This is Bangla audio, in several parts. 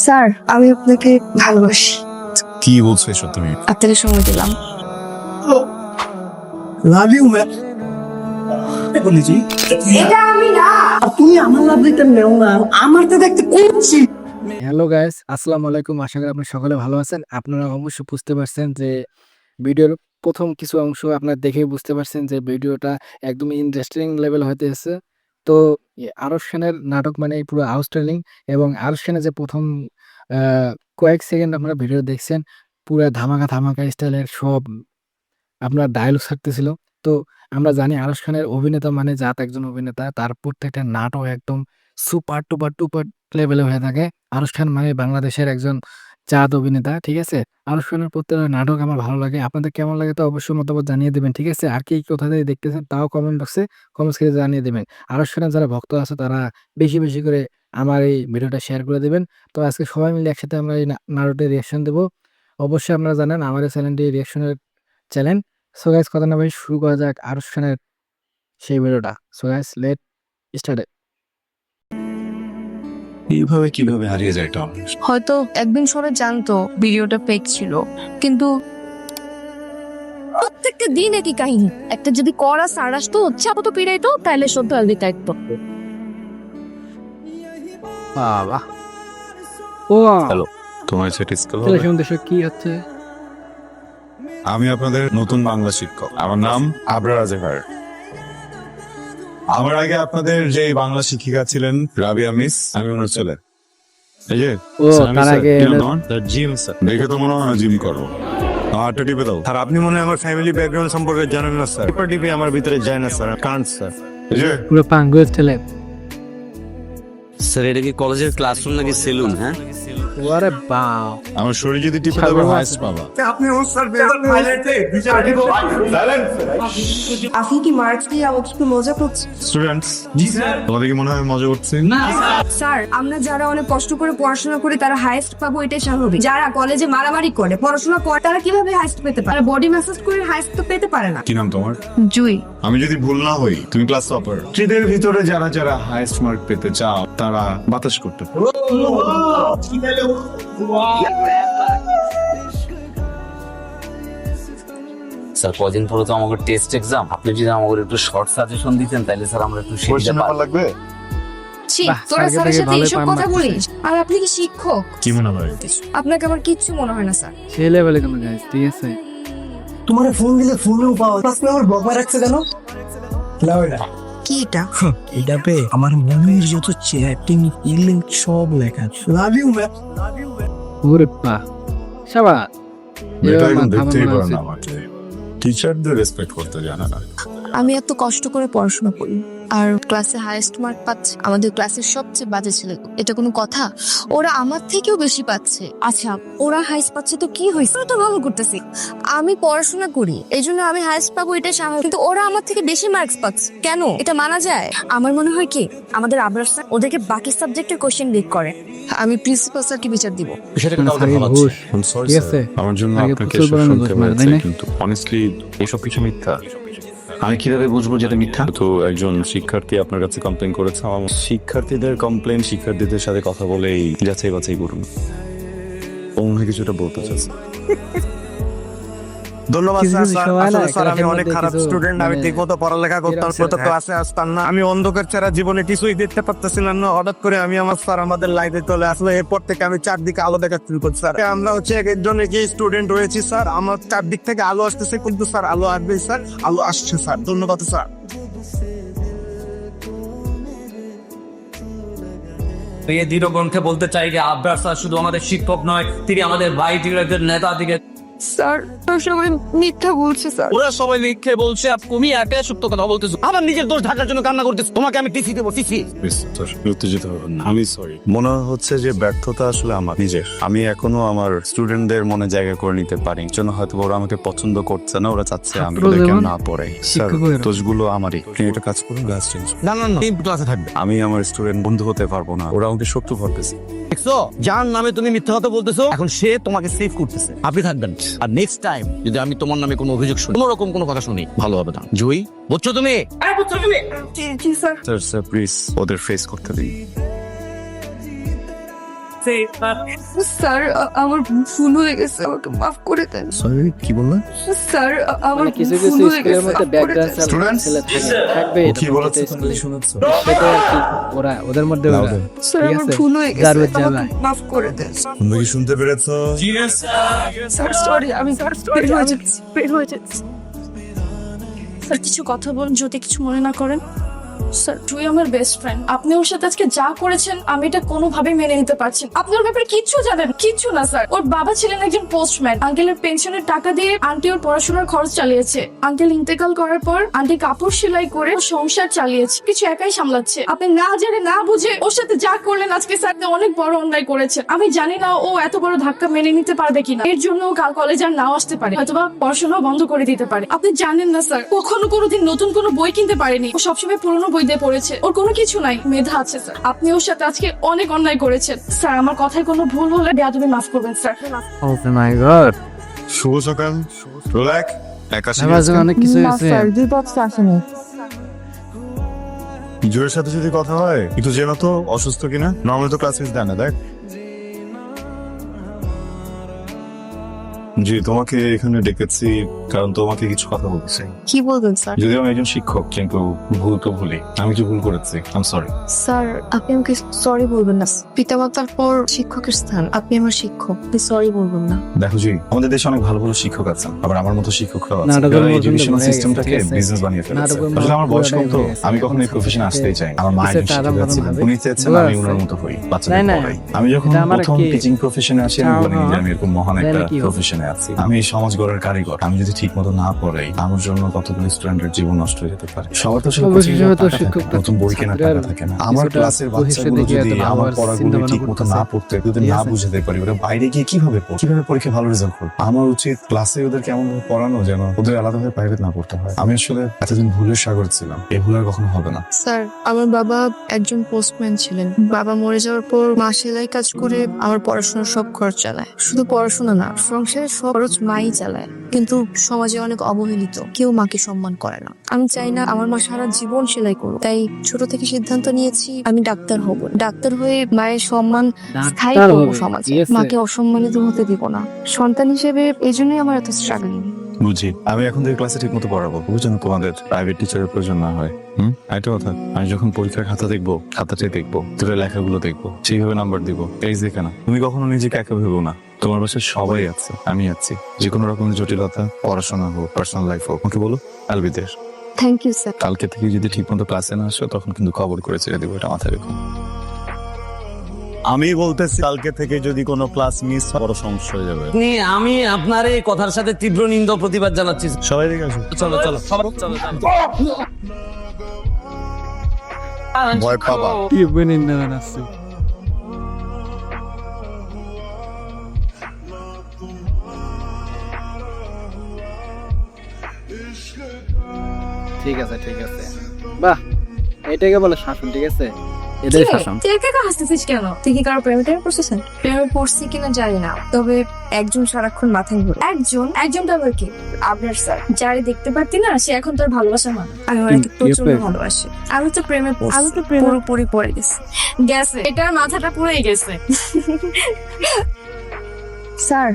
স্যার আমি আপনাকে ভালোবাসি। কি বলছো এসব তুমি? আপনাকে সময় দিলাম। লাভ ইউ ম্যাম বলেছি এটা আমি না। তুমি আমার লাভ দিতে নেও না, আমার তো দেখতে করছি। হ্যালো গাইস, আসসালামু আলাইকুম। আশা করি আপনারা সকলে ভালো আছেন। আপনারা অবশ্যই বুঝতে পারছেন যে ভিডিওর প্রথম কিছু অংশ আপনারা দেখেই বুঝতে পারছেন যে ভিডিওটা একদম ইন্টারেস্টিং লেভেল হইতেছে। তো আরশ খানের নাটক মানে পুরো আউটস্ট্যান্ডিং, এবং আরশ খানের যে প্রথম কয়েক সেকেন্ড আপনারা ভিডিও দেখছেন, পুরো ধামাকা ধামাকা স্টাইলের সব আপনার ডায়লগ থাকতেছিল। তো আমরা জানি আরশ খানের অভিনেতা মানে জাত একজন অভিনেতা, তার প্রত্যেকটা নাটক একদম সুপার টুপার টুপার লেভেলে হয়ে থাকে। আরশ খান মানে বাংলাদেশের একজন জাত অভিনেতা, ঠিক আছে? আরশ খানের প্রত্যেকটা নাটক আমার ভালো লাগে। আপনাদের কেমন লাগে তো অবশ্যই মতামত জানিয়ে দেবেন, ঠিক আছে? আর কি কোথা থেকে দেখতেছেন তাও কমেন্ট বক্সে কমেন্টস করে জানিয়ে দেবেন। আরশ খানের যারা ভক্ত আছে তারা বেশি বেশি করে আমার এই ভিডিওটা শেয়ার করে দেবেন। তো আজকে সবাই মিলে একসাথে আমরা এই নাটকের রিয়াকশন দেবো। অবশ্যই আপনারা জানেন আমার এই চ্যানেলটি রিয়াকশনের চ্যানেল। সো গাইস, কথা না ভাই শুরু করা যাক আরশ খানের সেই ভিডিওটা। So guys, let start. এইভাবে কিভাবে হারিয়ে যায় এটা? হয়তো একদিন সবাই জানতো ভিডিওটা ফেক ছিল, কিন্তু প্রত্যেকটা দিন একই কাহিনী। একটা যদি করা সার আসতো, চাপো তো পিড়াইতো, তাহলে সত্য আলবি তাইতো। বাবা ও হ্যালো, তোমার সেট স্কুল ছেলে শুনতে কি হচ্ছে? আমি আপনাদের নতুন বাংলা শিক্ষক। আমার নাম আবরার আজহার। আমার আগে আপনাদের যে বাংলা শিক্ষিকা ছিলেন রাবিয়া মিস, আমি ওনার ছেলে। এই যে ও, তার আগে জিম স্যার, দেখে তো মনে হয় জিম করো। হাতটা টিপে দাও। স্যার আপনি মনে হয় আমার ফ্যামিলি ব্যাকগ্রাউন্ড সম্পর্কে জানেন না স্যার। টিপে আমার ভিতরে যায় না স্যার, কান্ট স্যার। এই যে পুরো পাঙ্গুয়ের ছেলে। স্যার এটা কি কলেজের ক্লাসরুম নাকি সেলুন? হ্যাঁ ওরে বাও, আমার শরীর যদি টিপে দাও হাইস্ট পাবা। আপনি ওর স্যার বিচার দিব। আপনি কি মার্কস দিয়ে আমাকে একটু মজা করছেন? স্টুডেন্টস, জি স্যার, তোমাদের কি মনে হয় মজা করছে? না স্যার, আমরা যারা অনেক কষ্ট করে পড়াশোনা করি তারা হাইস্ট পাবো, এটাই স্বাভাবিক। যারা কলেজে মারামারি করে পড়াশোনা করে তারা কিভাবে হাইস্ট পেতে পারে? বডি ম্যাসাজ করে হাইস্ট তো পেতে পারে না। কি নাম তোমার? জুই। আমি যদি ভুল না হই তুমি ক্লাস টপার। ট্রিদের ভিতরে যারা যারা হাইয়েস্ট মার্ক পেতে চাও তারা বাতাস করতে পারে। স্যার কদিন পরে তো আমাকে টেস্ট এক্সাম, আপনি যদি আমাকে একটু শর্ট সাজেশন দিতেন তাহলে স্যার আমরা একটু শিখতে পারতাম। লাগবে? ছি, বাহ, তোরা স্যারকে স্যারের দেখে সাথে ভালোই এইসব পাম কথা লাগতেছে। বলিস? আর আপনি কি শিক্ষক? কি মনে হয়? আপনাকে আমার কিচ্ছু মনে হয় না স্যার। সেই লেভেলে কোনো গাইস, ঠিক আছে? তোমার ফোন দিলে ফোনেও পাওয়া প্লাস আমার ব্লক মার রাখছে কেন? লাও এটা কি এটা? এটা পে আমার মনের যত চ্যাটিং ইলিং সব লেখা। Love you ma'am. ওরে বাহ, শাবাশ। এটা এবার এখন মাথা দেখতেই ভাঙা পারে না উচিত। আমাকে। টিচারদের রেসপেক্ট করতে জানে না। আমি এত কষ্ট করে পড়াশোনা করি আর ক্লাসে হাইয়েস্ট মার্ক পাচ্ছে আমাদের ক্লাসের সবচেয়ে বাজে ছেলে। এটা কোনো কথা? ওরা আমার থেকেও বেশি পাচ্ছে। আচ্ছা, ওরা হাইস্ট পাচ্ছে তো কি হয়েছে? ওরা তো ভালো করতেছি। আমি পড়াশোনা করি এই জন্য আমি হাইস্ট পাবো, এটা স্বাভাবিক। কিন্তু ওরা আমার থেকে বেশি মার্কস পাচ্ছে কেন? এটা মানা যায়? আমার মনে হয় কি আমাদের আবরার স্যার ওদেরকে বাকি সাবজেক্টের কোশ্চেন লিক করে। আমি প্রিন্সিপাল স্যারকে বিচার দিব। বিষয়টাকে মানে কাউকে স্যারের ভাবাচ্ছি। ঘুষ, I'm sorry, ঠিক sir. আছে? আমার জন্য আগে আপনাকে প্রচুর এসব পরিমাণে শুনতে ঘুষ মারে, হয়েছে, তাই না? কিন্তু অনেস্টলি এসব কিছু মিথ্যা। আমি কিভাবে বুঝবো যেটা মিথ্যা? তো একজন শিক্ষার্থী আপনার কাছে কমপ্লেন করেছে। আমার শিক্ষার্থীদের কমপ্লেন শিক্ষার্থীদের সাথে কথা বলেই যাচাই বাছাই করুন। অন্য কিছুটা বলতে চাচ্ছি। ধন্যবাদ কিছু স্যার। কিছু স্যার সময় না, আসলে স্যার আমি ক্লাসের অনেক মধ্যে খারাপ কিছু স্টুডেন্ট। আমি মানে ঠিক মতো পড়ালেখা করতাম, এরকম প্রত্যেক ক্লাসে আসতাম না। আমি অন্ধকার ছাড়া জীবনে কিছুই দেখতে পারতেছিলাম না। হঠাৎ করে আমি আমার স্যার আমাদের লাইফে চলে আসলো। এরপর থেকে আমি চারদিকে আলো দেখা শুরু করছি স্যার। আমরা হচ্ছে এক একজন কি স্টুডেন্ট রয়েছি স্যার। আমার চারদিক থেকে আলো আসতেছে, কিন্তু স্যার আলো আসবে স্যার, আলো আসছে স্যার। ধন্যবাদ স্যার। এই দৃঢ় কণ্ঠে বলতে চাই যে আবরার স্যার শুধু আমাদের শিক্ষক নয়, তিনি আমাদের ভাই, তিনি একজন নেতা দিকে। স্যার সবাই মিথ্যা বলছে স্যার। ওরা সবাই লিখে বলছে, তুমি একা সত্য কথা বলতেছো, আবার নিজের দোষ ঢাকার জন্য কান্না করতেছো। তোমাকে আমি টিসি দেবো, টিসি। উত্তেজিত হবেন না, আমি সরি। মনে হচ্ছে যে ব্যর্থতা আসলে আমার নিজের। আমি এখনো আমার স্টুডেন্টদের মনে জায়গা করে নিতে পারি। জন্য হয়তো ওরা আমাকে পছন্দ করছে না, ওরা চাচ্ছে আমি ছাত্র ওদেরকে যেমন না পড়াই। স্যার, শিক্ষকেরও। দোষগুলো আমারই। আপনি একটা কাজ করুন, ক্লাস চেঞ্জ। না না না, ক্লাসে থাকবে। আমি আমার স্টুডেন্ট বন্ধু হতে পারবো না, ওরা আমাকে শত্রু ভাবতেছে। দেখছো, যার নামে তুমি মিথ্যা কথা বলতেছো, এখন সে তোমাকে সেভ করতেছে। আপনি থাকবেন। আর নেক্সট টাইম যদি আমি তোমার নামে কোনো অভিযোগ শুনি, কোনো রকম কোনো কথা শুনি, ভালো হবে না। জুই, বুঝছো তুমি? জি স্যার। স্যার স্যার প্লিজ ওদের ফেস করতে দিন। say স্যার আমার ভুল হয়ে গেছে, আমাকে মাফ করে দেন। সরি, কি বললেন? স্যার আমার মানে কিছু ভুল কিছু হয়ে স্কুলের গেছে, মধ্যে মাফ করে দেন। ব্যাকগ্রাউন্ড ছেলে থাকবে ও এটা কি বলেছে প্রত্যেকটা তুমি স্কুলে। শুনেছো? সেটা আর কি, ওরা ওদের মধ্যে ওরা Louder. স্যার ঠিক আমার আছে? ভুল হয়ে গেছে, যার ওর জ্বালা। আমাকে মাফ করে দেন। তুমি কি শুনতে পেরেছো? স্যার সরি, আমি বের হয়ে যাচ্ছি, বের হয়ে যাচ্ছি। স্যার কিছু কথা বলুন যদি কিছু মনে না করেন। স্যার তুই আমার বেস্ট ফ্রেন্ড, আপনি ওর সাথে আজকে যা করেছেন আমি এটা কোনোভাবেই মেনে নিতে পারছি না। আপনি ওর ব্যাপারে কিচ্ছু জানেন কিচ্ছু না স্যার। ওর বাবা ছিলেন একজন পোস্টম্যান, আঙ্কেলের পেনশনের টাকা দিয়ে আন্টি ওর পড়াশোনার খরচ চালিয়েছে। আঙ্কেল ইন্তেকাল করার পর আন্টি কাপড় সেলাই করে ওর সংসার চালিয়েছে, কিছু একাই সামলাচ্ছে। আপনি না জেনে না বুঝে ওর সাথে যা করলেন আজকে স্যার, আপনি অনেক বড় অন্যায় করেছেন। আমি জানি না ও এত বড় ধাক্কা মেনে নিতে পারবে কিনা, এর জন্য ও কাল কলেজ আর নাও আসতে পারে, হয়তোবা পড়াশোনা বন্ধ করে দিতে পারে। আপনি জানেন না স্যার, কখনো কোনোদিন নতুন কোনো বই কিনতে পারেনি, ও সবসময় পুরোনো বই দিয়ে পড়েছে। ওর কোনো কিছু নাই, মেধা আছে স্যার। আপনি ওর সাথে আজকে অনেক অন্যায় করেছেন স্যার। আমার কথায় কোনো ভুল হলে বেয়াদবি মাফ করবেন স্যার। ও মাই গড, শুভ সকাল। রোলাক, একা অনেক কিছু আছে। জোরের সাথে যদি কথা হয় একটু জেনো তো অসুস্থ কিনা। নর্মালি তো ক্লাস মিস দেয় না, দেখ। জি, তোমাকে এখানে ডেকেছি কারণ তোমাকে কিছু কথা বলতে চাই। কি বলবেন স্যার? যদিও আমি একজন শিক্ষক, কিন্তু ভুল তো ভুলি। আমি কিছু ভুল করেছি, আই এম সরি। স্যার আপনি আমাকে সরি বলবেন না। পিতামাতার পর শিক্ষকের স্থান, আপনি আমার শিক্ষক, আপনি সরি বলবেন না। দেখো জি, আমাদের দেশে অনেক ভালো ভালো শিক্ষক আছেন, আবার আমার মতো শিক্ষকরাও আছেন। নাটকের যারা মধ্যে এডুকেশনাল হয়ে গেছে, সিস্টেমটাকে ঠিক আছে? বিজনেস বানিয়ে ফেলেছে। নাটকের আসলে আমার বয়স পুরোটাই কম তো, হয়ে গেছে। আমি কখনো এই প্রফেশনে আসতেই চাই। আমার মা একজন কিছু একটা শিক্ষিকা আরাম ছিলেন, হবে। উনি চেয়েছেন বুঝতে আমি পারছি। ওনার মতো হই, বাচ্চাদের নাই, নাই। পড়াই। আমি যখন এটা আমার প্রথম কি? টিচিং প্রফেশনে আসি আমি বলিনি যে আমি এরকম মহান একটা তাহলে কি হবে? প্রফেশনে আছি। আমি এই সমাজ গড়ার কারিগর। আমি যদি ঠিক মতো না পড়াই, আমার জন্য কতগুলো স্টুডেন্টের জীবন নষ্ট হয়ে যেতে পারে। সবার তো আসলে অবশ্যই কোচিং এর তো টাকা থাকে, শিক্ষকরা নতুন বই কেনার ছাত্রের টাকা থাকে না। আমার কিছুটা ক্লাসের বহিষ্কার বাচ্চাগুলো দিকে যদি এত আমার আবার পড়াগুলো চিন্তাভাবনা ঠিক মতো না করতেছে। পড়তে, যদি ঠিক না আছে? বুঝতে পারি, ওরা বাইরে গিয়ে কিভাবে পড়বে? কিভাবে পরীক্ষা ভালো রেজাল্ট করবে? আমার উচিত ক্লাসে ওদের কেমন ভাবে পড়ানো যেন ওদের আলাদাভাবে প্রাইভেট না পড়তে হয়। আমি আসলে এতদিন ভুলের সাগর ছিলাম, এই ভুল আর কখনো হবে না। স্যার আমার বাবা একজন পোস্টম্যান ছিলেন। বাবা মরে যাওয়ার পর মা সেলাই কাজ করে আমার পড়াশোনার সব খরচ চালায়। শুধু পড়াশোনা না, সংসারের সব খরচ মাই চালায়। কিন্তু সমাজে অনেক অবহেলিত, কেউ মাকে সম্মান করে না। আমি চাই না আমার মা সারা জীবন সেলাই করুক, তাই ছোট থেকে সিদ্ধান্ত নিয়েছি আমি ডাক্তার হব। ডাক্তার হয়ে মায়ের সম্মান স্থায়ী ডাক্তার করবো হবে, সমাজে, ঠিক আছে? মাকে অসম্মানিত হতে দিব না। সন্তান হিসেবে এই জন্যই আমার এত স্ট্রাগলিং। বুঝি, আমি এখন থেকে ক্লাসে ঠিক মতো পড়াবো, বুঝছো না? তোমাদের প্রাইভেট টিচারের প্রয়োজন না হয়। একটা কথা, আমি যখন পরীক্ষার খাতা দেখবো, খাতাটাই দেখবো, তোর লেখাগুলো দেখবো, সেইভাবে নাম্বার দিব। এই দেখে না, তুমি কখনো নিজেকে একা ভেবো না। তোমার বাসায় সবাই আছে, আমি আছি। যে কোনো রকমের জটিলতা, পড়াশোনা হোক, পার্সোনাল লাইফ হোক, ওকে বলো I'll be there. Thank you sir. কালকে থেকে যদি ঠিক মতো ক্লাসে না আসো, তখন কিন্তু খবর করে ছেড়ে দিব, এটা মাথায় রেখো। আমি বলতেছি কালকে থেকে যদি কোনো ক্লাস মিস হয়, বড় সমস্যা হয়ে যাবে। আমি আপনার এই কথার সাথে তীব্র নিন্দা ও প্রতিবাদ জানাচ্ছি। সবাই ঠিক আছে? চলো চলো চলো। ভয় পাবা। কি বিনিন্দা জানাচ্ছি। ঠিক আছে ঠিক আছে, বাহ, এটাকে বলে শাসন। ঠিক আছে, এটাই শাসন। তুই একা একা হাসতেছিস কেন? তুই কি কারো প্রেমে পড়ছিস? প্রেমে পড়ছি কিনা জানি না, তবে একজন সারাক্ষণ মাথায় ঘুরে। একজনটা আবার কি? আপনার স্যার, যারে দেখতে পারতি না সে এখন তোর ভালোবাসা মানে। আমি ওনাকে প্রচন্ড ভালোবাসি। আমি তো প্রেমে পুরোপুরি পড়ে গেছি। এটার মাথাটা পুরোই গেছে। স্যার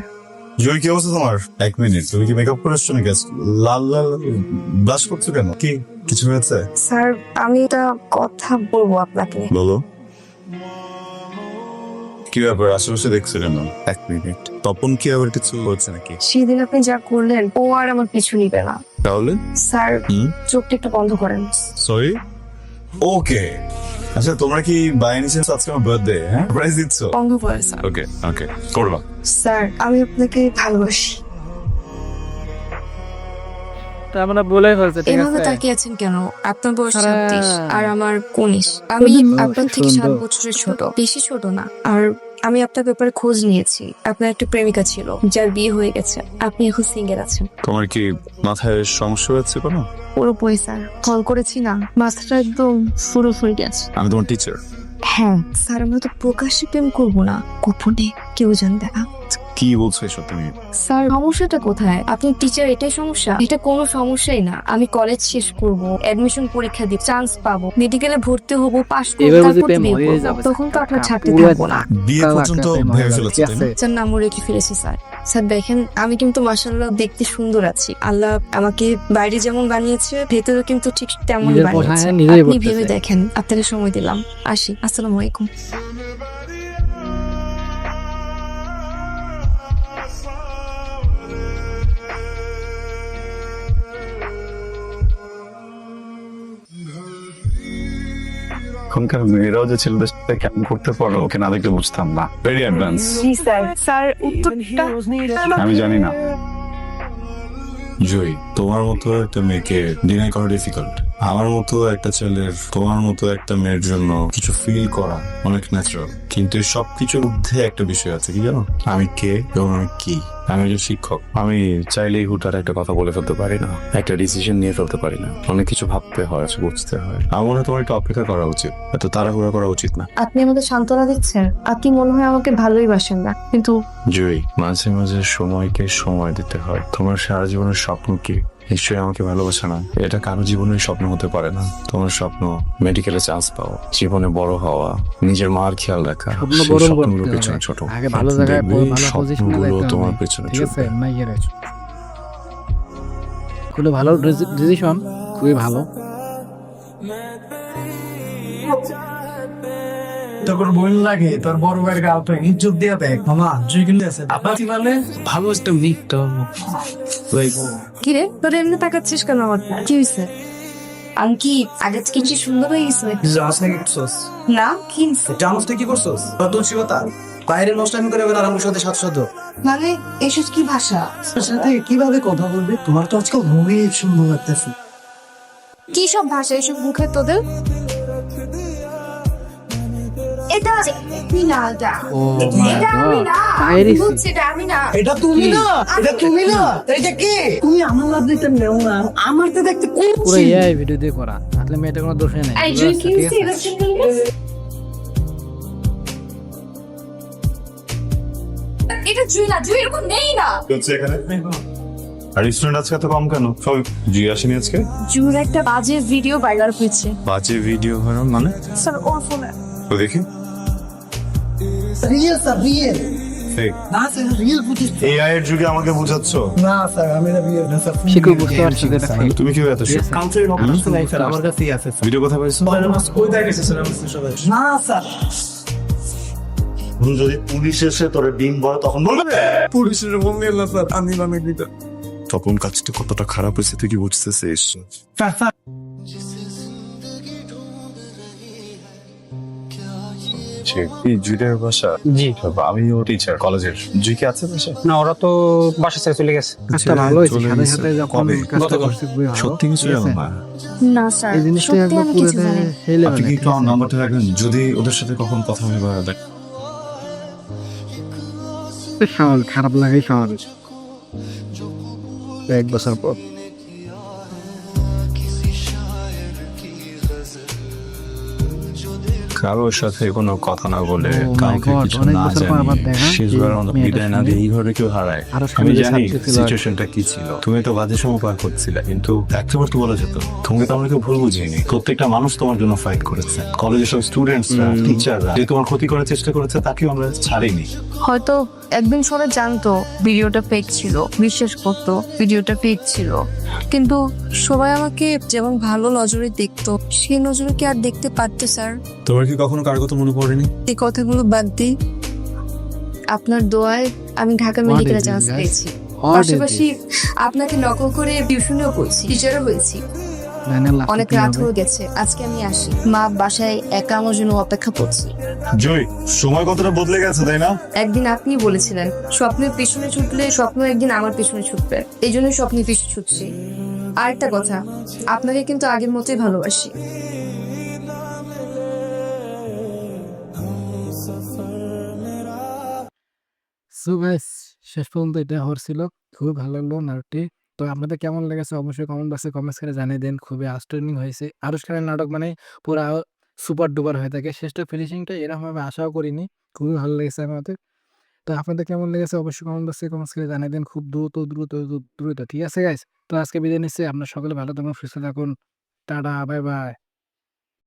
জয়, কি অবস্থা তোমার? এক মিনিট, তুমি কি মেকআপ করে আসছো নাকি? লাল লাল ব্লাশ করছো কেন? কি কিছু হয়েছে? স্যার আমি এটা কথা বলবো আপনাকে। বলো। কি ব্যাপার, আশেপাশে দেখছো কেন? এক মিনিট, তপন কি আবার কিছু হচ্ছে নাকি? সেদিন আপনি যা করলেন ও আর আমার পিছু নিবে না। তাহলে স্যার চোখটা একটু বন্ধ করেন। সরি। ওকে, আচ্ছা তোমরা কি বাই এনি চান্স আজকে আমার বার্থডে, হ্যাঁ, সারপ্রাইজ দিচ্ছ? বন্ধ করেন স্যার। ওকে ওকে, করবা। স্যার আমি আপনাকে ভালোবাসি। তা আমরা বলে ফেলছে। ঠিক এভাবে আছে, তাকিয়ে আছেন কেন? আপনার বয়স আরে। 36 আর আমার 19। আমি সুন্দর, আপনার থেকে সুন্দর। 7 বছরের ছোট, বেশি ছোট না। আর আমি আপনার ব্যাপারে খোঁজ নিয়েছি। আপনার একটা প্রেমিকা ছিল যার বিয়ে হয়ে গেছে, আপনি এখন সিঙ্গেল আছেন। তোমার কি মাথায় সমস্যা হচ্ছে কোনো? পুরোপুরি স্যার, কল করেছি না, মাথাটা একদম ফুরোফুরি গেছে। আমি তোমার টিচার। হ্যাঁ স্যার, আমরা তো প্রকাশ্যে প্রেম করবো না, গোপনে কেউ জানবে না। কি বলছো এসব তুমি? স্যার সমস্যাটা কোথায়? আপনি টিচার, এটাই সমস্যা? এটা কোনো সমস্যাই না। আমি কলেজ শেষ করব, অ্যাডমিশন পরীক্ষা দিব, চান্স পাবো, মেডিকেলে ভর্তি হব, পাশ করব, এবার বুঝি তারপর প্রেম বিয়ে হয়ে করব। যাবে। তখন তো আপনার ছাড়তে পুরো থাকবো না। বিয়ে পর্যন্ত ভেবে ফেলেছো তাই না? স্যার নামও রেখে ফেলেছি স্যার। স্যার দেখেন, আমি কিন্তু মাশাআল্লাহ দেখতে সুন্দর আছি। আল্লাহ আমাকে বাইরে যেমন বানিয়েছে, ভেতরে কিন্তু ঠিক তেমনই নিজের বানিয়েছে। পোষায় নিজেই আপনি পড়তেছে। ভেবে দেখেন। আপনাকে সময় দিলাম, আসি। আসসালামু আলাইকুম। এখনকার মেয়েরাও যে ছেলেদের সাথে কেমন করতে পারো ওকে না দেখলে বুঝতাম না। Very advance. জি স্যার। স্যার উত্তরটা আমি জানি না। জয়ী, তোমার মতো একটা মেয়েকে ডিনাই করা ডিফিকাল্ট। আমার মতো একটা ছেলের তোমার মতো একটা মেয়ের জন্য কিছু ফিল করা অনেক ন্যাচারাল, কিন্তু এই সবকিছুর মধ্যে একটা বিষয় আছে, কি জানো? আমি কে এবং আমি কি। আমি একজন শিক্ষক। আমি চাইলেই হুটার একটা কথা বলে ফেলতে পারি না, একটা ডিসিশন নিয়ে ফেলতে পারি না। অনেক কিছু ভাবতে হয়, বুঝতে হয়। আমার মনে হয় তোমার একটু অপেক্ষা করা উচিত, এত তাড়াহুড়া করা উচিত না। আপনি আমাকে সান্ত্বনা দিচ্ছেন। আপনি মনে হয় আমাকে ভালোই বাসেন না, কিন্তু জয়ী, মাঝে মাঝে সময়কে সময় দিতে হয়। তোমার সারা জীবনের স্বপ্ন কি? নিশ্চয়ই আমাকে ভালোবাসা না। এটা কারো জীবনের স্বপ্ন হতে পারে না। তোমার স্বপ্ন মেডিকেলে চান্স পাওয়া, জীবনে বড় হওয়া, নিজের মার খেয়াল রাখা। স্বপ্ন সেই বরং স্বপ্নগুলো করতে পেছনে হবে। ছোট, আগে ভালো জায়গায় দেখবে এই ভালো পজিশনে স্বপ্নগুলো যাইতে তোমার হবে। পেছনে ঠিক আছে, ছুটবে। মাইয়ের খুবই ভালো ডিসিশন, খুবই ভালো। তোর বোন লাগে, তোর বড় ভাইয়ের গার্লফ্রেন্ড, ইজ্জত দিয়ে দেখ মামা। জুই কিন্তু আছে আপাতি মানে ভালো একটা মিকটা কি রে, তোর এমনি তাকাচ্ছিস কেন আমার? কি হয়েছে? আমি কি আগে থেকে কি সুন্দর হয়ে গেছে? জানাস না কি করছস? না, কি হয়েছে? জানাস তুই কি করছস? তোর তুলসী কথা বাইরে নষ্ট আমি করে আর আমার সাথে সাথে মানে এসব কি ভাষা? তোর সাথে কিভাবে কথা বলবে? তোমার তো আজকাল খুবই সুন্দর লাগতেছে। কি সব ভাষা এসব মুখে তোদের? এটা আমি না, ও মাই এটা আমি গড, না, তাইরি বুঝছি, এটা আমি না। এটা তুমি না, এটা তুমি না, এটা কে? তুমি আমার লাভ দিতে নেও না, আমার তো দেখতে পুরো করছি। এআই ভিডিও দিয়ে করা, আসলে মেয়েটা কোনো দোষই নাই। এই বুঝতে জুই পারছো? কি ঠিক হয়েছে? আছে? এটা শুনলি না? এটা জুই না, জুই এরকম নেই না। হচ্ছে এখানে আর স্টুডেন্ট আজকে এত কম কেন? সব জি আসেনি আজকে। জুর একটা বাজে ভিডিও ভাইরাল হয়েছে বাজে ভিডিও ভাইরাল মানে? স্যার ওর ফোনে। তো দেখি। Real sir, real fake. না স্যার, রিয়েল বুঝিস এআই এর যুগে আমাকে বোঝাচ্ছ? না স্যার, আমি না রিয়েল না স্যার। শিক্ষক বুঝতে পারছো যে এটা fake। তুমি কি এত শিখ? কাউন্সিলিং অফিস নাই স্যার, আমার কাছেই আছে স্যার। ভিডিও কোথায় পাইছো? কোথায় গেছে স্যার আমার সবাই? না স্যার, যদি পুলিশ এসে তোরে ডিম বলে তখন বলবে? পুলিশের বললে না স্যার, আমি বানিয়ে দিতাম। তখন কাজটা কতটা খারাপ হয়েছে তুই কি বুঝতেছিস? স্যার স্যার এই জুইটার বাসা? জি আমিও টিচার কলেজের। জুই কি আছে বাসা? না, ওরা তো বাসা ছেড়ে চলে গেছে। কাজটা ভালো হয়েছে, চলে সাথে গেছে। সাথে যখন কবে? কাজটা করছে খুবই ভালো। সত্যি কিছু ঠিক আছে? জানো না? না স্যার, এই জিনিসটা সত্যি একবার আমি পুরো কিছু জানি না। হেলে আপনি কি একটু আমার নাম্বারটা রাখবেন? যদি ওদের সাথে কখন কথা হবে বা স্বাভাবিক, খারাপ লাগাই স্বাভাবিক। 1 বছর পর কারোর সাথে কোনো কথা না বলে, Oh my কাউকে God, কিছু অনেক না বছর পর আবার জানিয়ে দেখা, শেষবার মতো মেয়েটার বিদায় না সঙ্গে। দিয়ে এইভাবে কেউ হারায়। আরো আমি সামনে জানি ছাত্রী ছিল। সিচুয়েশনটা কি ছিল। তুমি তো বাজে সময় পার করছিলে, কিন্তু একটাবার তো বলা যেত। তুমি তো আমাকে ভুল বুঝিনি। প্রত্যেকটা মানুষ তোমার জন্য ফাইট করেছে। কলেজের সব স্টুডেন্টসরা, টিচাররা যে তোমার ক্ষতি করার চেষ্টা করেছে তাকেও আমরা ছাড়িনি। হয়তো একদিন সবাই জানতো ভিডিওটা ফেক ছিল, বিশ্বাস করতো ভিডিওটা ফেক ছিল, কিন্তু সবাই আমাকে যেমন ভালো নজরে দেখতো, সেই নজরে কি আর দেখতে পারতো স্যার? তোমার কি কখনো কার কথা মনে পড়েনি? এই কথাগুলো বাদ দিই, আপনার দোয়ায় আমি ঢাকা What মেডিকেলে is this, চান্স guys? পেয়েছি। What is পাশাপাশি আপনাকে নকল করে টিউশনও করছি, টিচারও হয়েছি। অনেক রাত হয়ে গেছে, আজকে আমি আসি। মা বাসায় একা আমার জন্য অপেক্ষা করছি। জয়, সময় কতটা বদলে গেছে তাই না? একদিন আপনি বলেছিলেন স্বপ্নের পিছনে ছুটলে স্বপ্ন একদিন আমার পিছনে ছুটবে, এই জন্য স্বপ্নের পিছনে ছুটছি। আরেকটা কথা, আপনাকে কিন্তু আগের মতোই ভালোবাসি। সো গাইস, শেষ পর্যন্ত এটা হচ্ছিল, খুবই ভালো লাগলো নাটকটি। তো আপনাদের কেমন লেগেছে অবশ্যই কমেন্ট বক্সে কমেন্টস করে জানিয়ে দেন। খুবই আউটস্ট্যান্ডিং হয়েছে। আরশ খানের নাটক মানে পুরা সুপার ডুপার হয়ে থাকে। শেষটা ফিনিশিংটা এরকম ভাবে আশাও করিনি, খুবই ভালো লেগেছে আমাদের। তো আপনাদের কেমন লেগেছে অবশ্যই কমেন্ট বক্সে কমেন্টস করে জানিয়ে দিন খুব দ্রুত দ্রুত দ্রুত দ্রুত ঠিক আছে গাইস তো আজকে বিদায় নিচ্ছি আপনার সকলে ভালো থাকুন সুস্থ থাকুন টাটা বাই বাই